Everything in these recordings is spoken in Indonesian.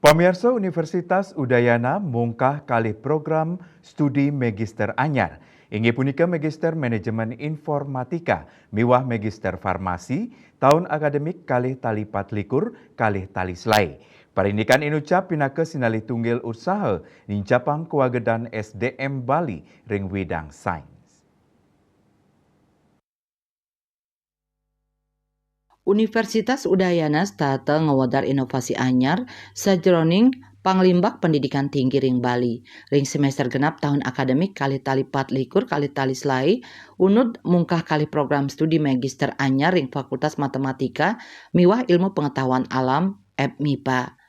Pamirsa Universitas Udayana mungkah kalih program studi Magister Anyar. Inggih punika Magister Manajemen Informatika miwah Magister Farmasi tahun akademik kalih tali 24 kalih tali selai. Parindikan inucap pinake sinalih tunggil usaha nincapang kewagedan SDM Bali ring widang sains. Universitas Udayana stata ngewedar inovasi anyar sajroning panglimbak pendidikan tinggi ring Bali. Ring semester genap tahun akademik kali tali 24 kali tali selai, UNUD mungkah kali program studi magister anyar ring Fakultas Matematika miwah ilmu pengetahuan alam (FMIPA).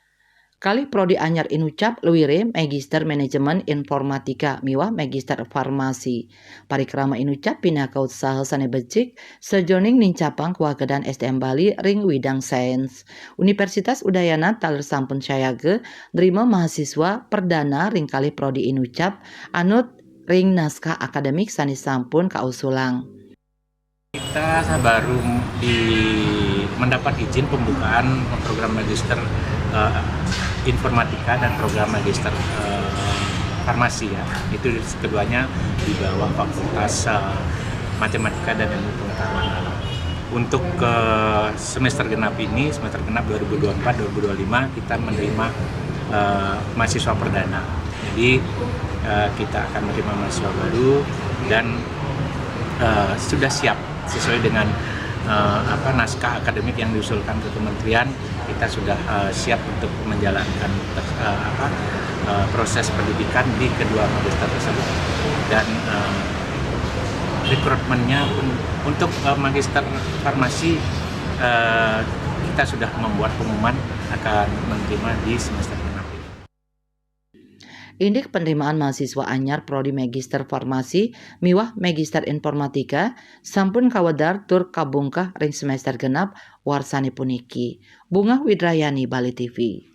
Kali prodi anyar inucap luwire Magister Manajemen Informatika miwah Magister Farmasi. Parikrama inucap pinaka usaha sane becik sejoning nincapang kewagedan SDM Bali ring widang sains. Universitas Udayana taler sampun syayage nerima mahasiswa perdana ring kali prodi inucap anut ring naskah akademik sani sampun kausulang. Kita baru mendapat izin pembukaan program magister informatika dan program magister farmasi ya. Itu keduanya di bawah Fakultas Matematika dan Ilmu Pengetahuan Alam. Untuk semester genap ini, semester genap 2024-2025 kita menerima mahasiswa perdana. Jadi kita akan menerima mahasiswa baru dan sudah siap sesuai dengan naskah akademik yang diusulkan ke kementerian. Kita sudah siap untuk menjalankan proses pendidikan di kedua magister tersebut, dan rekrutmennya untuk magister farmasi kita sudah membuat pengumuman akan menerima di semester genap. Indik penerimaan mahasiswa anyar prodi Magister Farmasi miwah Magister Informatika sampun kawedar tur kabungkah ring semester genap warsani puniki. Bunga Widrayani, Bali TV.